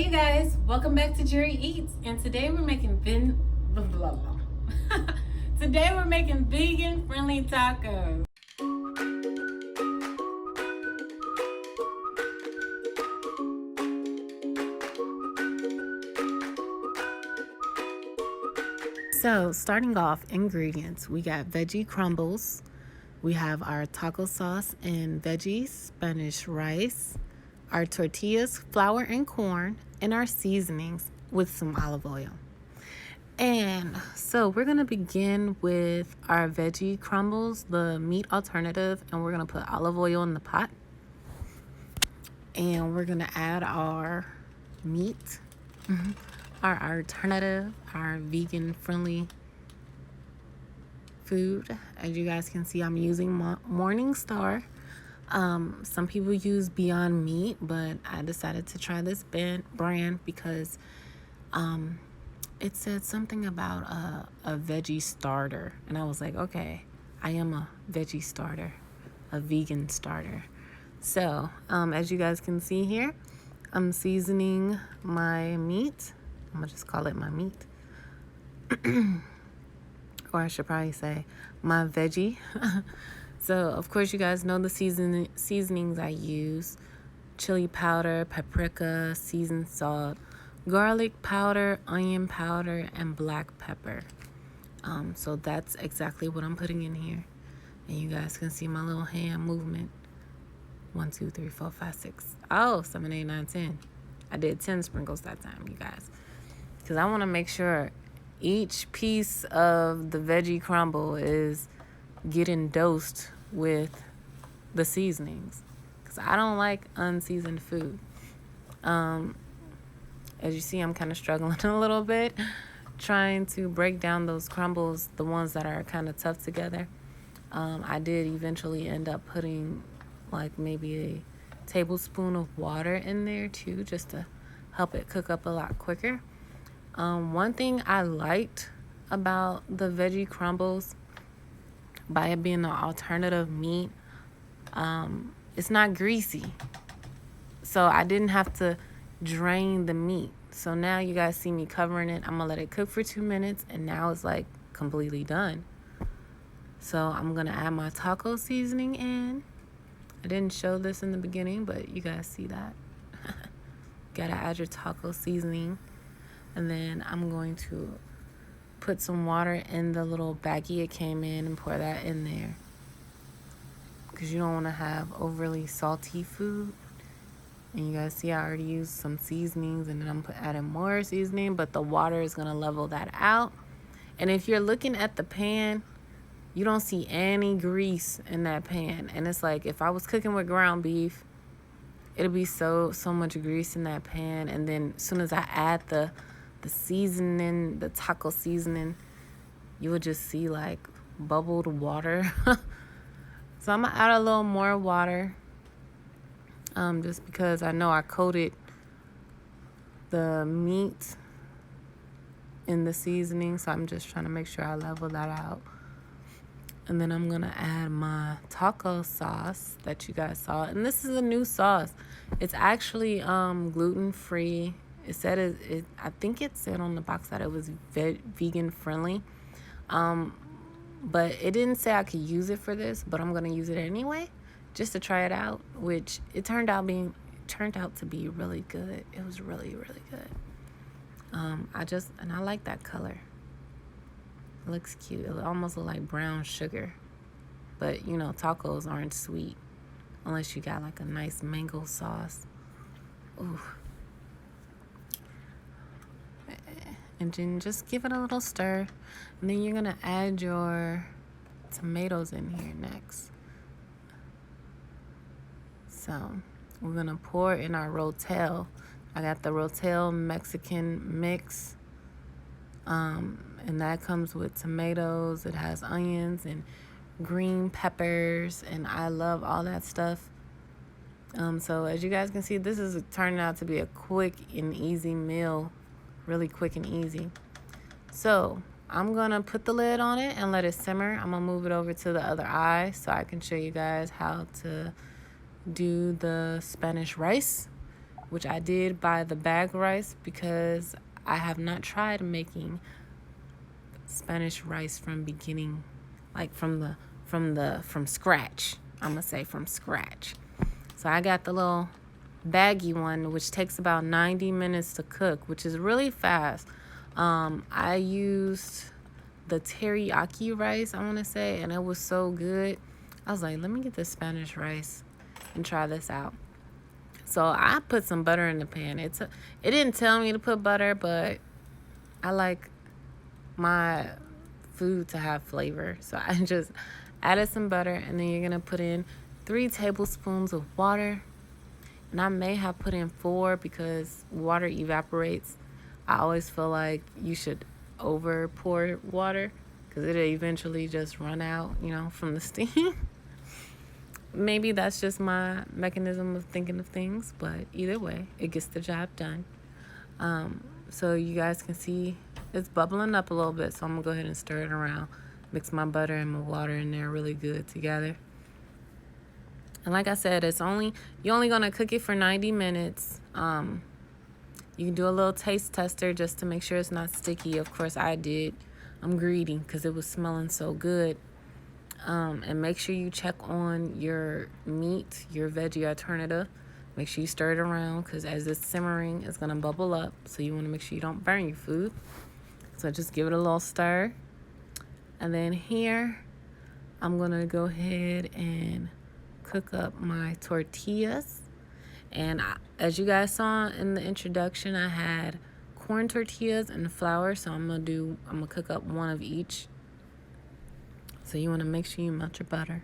Hey you guys, welcome back to Jerry Eats, and today we're making today we're making vegan friendly tacos. So starting off, ingredients, we got veggie crumbles, we have our taco sauce and veggies, Spanish rice, our tortillas, flour and corn, and our seasonings with some olive oil. And so we're going to begin with our veggie crumbles, the meat alternative, and we're going to put olive oil in the pot. And we're going to add our meat, our alternative, our vegan friendly food. As you guys can see, I'm using Morningstar. Some people use Beyond Meat, but I decided to try this brand because it said something about a veggie starter. And I was like, okay, I am a veggie starter, a vegan starter. So, as you guys can see here, I'm seasoning my meat. I'm going to just call it my meat. Or I should probably say my veggie. So, of course, you guys know the seasonings I use. Chili powder, paprika, seasoned salt, garlic powder, onion powder, and black pepper. So that's exactly what I'm putting in here. And you guys can see my little hand movement. 1, 2, 3, 4, 5, 6. Oh, 7, 8, 9, 10. I did 10 sprinkles that time, you guys. Because I want to make sure each piece of the veggie crumble is getting dosed with the seasonings. Because I don't like unseasoned food. As you see, I'm kind of struggling a little bit trying to break down those crumbles, the ones that are kind of tough together. I did eventually end up putting like maybe a tablespoon of water in there too, just to help it cook up a lot quicker. One thing I liked about the veggie crumbles, by it being an alternative meat, it's not greasy. So I didn't have to drain the meat. So now you guys see me covering it. I'm gonna let it cook for 2 minutes, and now it's like completely done. So I'm gonna add my taco seasoning in. I didn't show this in the beginning, but you guys see that. Gotta add your taco seasoning. And then I'm going to put some water in the little baggie it came in and pour that in there. Because you don't want to have overly salty food. And you guys see I already used some seasonings, and then I'm adding more seasoning, but the water is going to level that out. And if you're looking at the pan, you don't see any grease in that pan. And it's like, if I was cooking with ground beef, it'll be so much grease in that pan. And then as soon as I add the seasoning, the taco seasoning, you would just see like bubbled water. So I'm gonna add a little more water, just because I know I coated the meat in the seasoning, so I'm just trying to make sure I level that out. And then I'm gonna add my taco sauce that you guys saw, and this is a new sauce. It's actually gluten-free. It said I think it said on the box that it was vegan friendly, but it didn't say I could use it for this. But I'm gonna use it anyway, just to try it out. Which it turned out to be really good. It was really, really good. I like that color. It looks cute. It almost looks like brown sugar, but you know tacos aren't sweet unless you got like a nice mango sauce. Ooh. And then just give it a little stir. And then you're going to add your tomatoes in here next. So we're going to pour in our Rotel. I got the Rotel Mexican mix. And that comes with tomatoes. It has onions and green peppers. And I love all that stuff. So as you guys can see, this is turning out to be a quick and easy meal. Really quick and easy. So I'm gonna put the lid on it and let it simmer. I'm gonna move it over to the other eye so I can show you guys how to do the Spanish rice. which I did buy the bag rice because I have not tried making Spanish rice from beginning, like from scratch. I'm gonna say from scratch. So I got the little baggy one, which takes about 90 minutes to cook, which is really fast. I used the teriyaki rice, I want to say, and it was so good. I was like, let me get the Spanish rice and try this out. So I put some butter in the pan. It didn't tell me to put butter, but I like my food to have flavor. So I just added some butter, and then you're going to put in 3 tablespoons of water. And I may have put in 4 because water evaporates. I always feel like you should over pour water because it'll eventually just run out, from the steam. Maybe that's just my mechanism of thinking of things, but either way, it gets the job done. So you guys can see it's bubbling up a little bit, so I'm going to go ahead and stir it around. Mix my butter and my water in there really good together. And like I said, you're only going to cook it for 90 minutes. You can do a little taste tester just to make sure it's not sticky. Of course, I did. I'm greedy because it was smelling so good. And make sure you check on your meat, your veggie alternative. Make sure you stir it around because as it's simmering, it's going to bubble up. So you want to make sure you don't burn your food. So just give it a little stir. And then here, I'm going to go ahead and cook up my tortillas. And as you guys saw in the introduction, I had corn tortillas and flour. So I'm going to cook up one of each. So you want to make sure you melt your butter.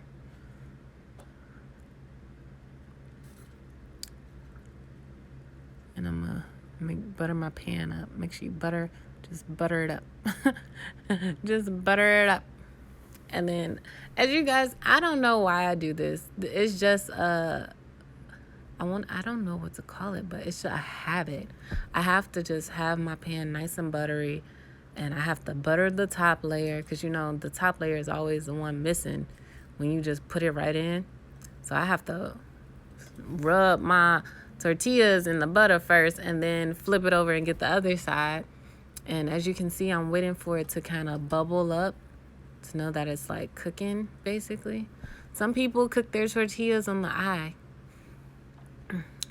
And I'm going to butter my pan up. Make sure you just butter it up. Just butter it up. And then, as you guys, I don't know why I do this. It's just I don't know what to call it, but it's just a habit. I have to just have my pan nice and buttery. And I have to butter the top layer because, the top layer is always the one missing when you just put it right in. So I have to rub my tortillas in the butter first and then flip it over and get the other side. And as you can see, I'm waiting for it to kind of bubble up to know that it's like cooking, basically. Some people cook their tortillas on the eye.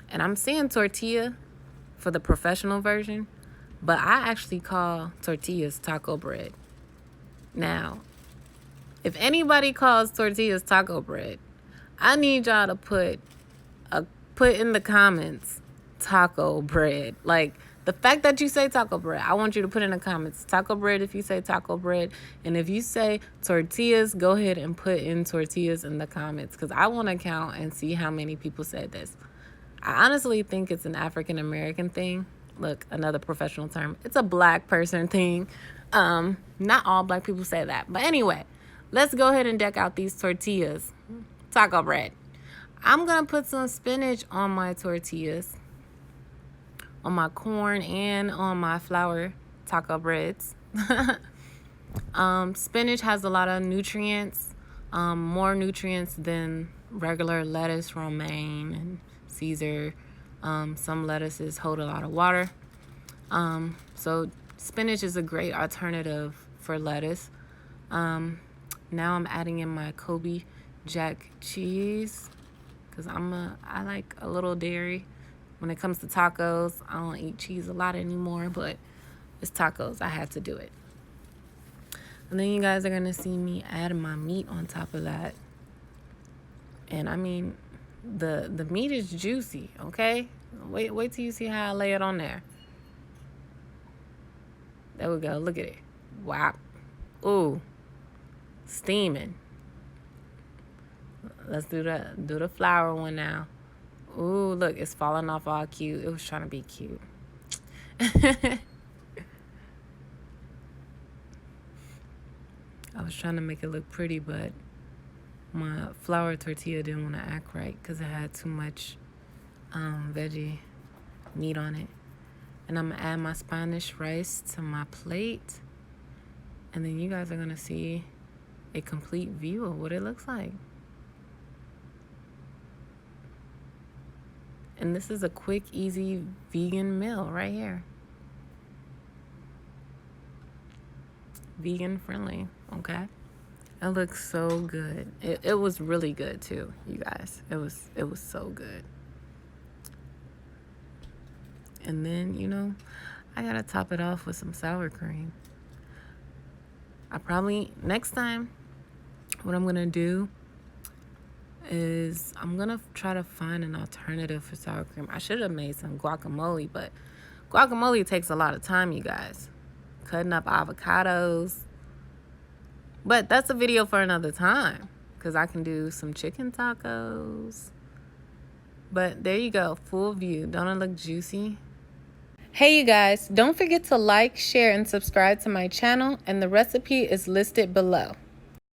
And I'm saying tortilla for the professional version. But I actually call tortillas taco bread. Now, if anybody calls tortillas taco bread, I need y'all to put in the comments taco bread. Like, the fact that you say taco bread, I want you to put in the comments taco bread if you say taco bread. And if you say tortillas, go ahead and put in tortillas in the comments because I want to count and see how many people said this. I honestly think it's an African American thing. Look, another professional term. It's a black person thing. Not all black people say that. But anyway, let's go ahead and deck out these tortillas. Taco bread. I'm going to put some spinach on my tortillas, on my corn, and on my flour taco breads. Spinach has a lot of nutrients, more nutrients than regular lettuce, romaine, and Caesar. Some lettuces hold a lot of water. So spinach is a great alternative for lettuce. Now I'm adding in my Kobe Jack cheese because I like a little dairy. When it comes to tacos, I don't eat cheese a lot anymore, but it's tacos. I had to do it. And then you guys are going to see me add my meat on top of that. And I mean, the meat is juicy, okay? Wait till you see how I lay it on there. There we go. Look at it. Wow. Ooh. Steaming. Let's do the flour one now. Ooh, look, it's falling off all cute. It was trying to be cute. I was trying to make it look pretty, but my flour tortilla didn't want to act right because it had too much veggie meat on it. And I'm going to add my Spanish rice to my plate. And then you guys are going to see a complete view of what it looks like. And this is a quick, easy vegan meal right here. Vegan friendly, okay? It looks so good. It was really good too, you guys. It was so good. And then, you know, I gotta top it off with some sour cream. Next time, what I'm gonna do is I'm gonna try to find an alternative for sour cream. I should have made some guacamole, but guacamole takes a lot of time, you guys. Cutting up avocados. But that's a video for another time, because I can do some chicken tacos. But there you go, full view. Don't it look juicy? Hey you guys, don't forget to like, share, and subscribe to my channel, and the recipe is listed below.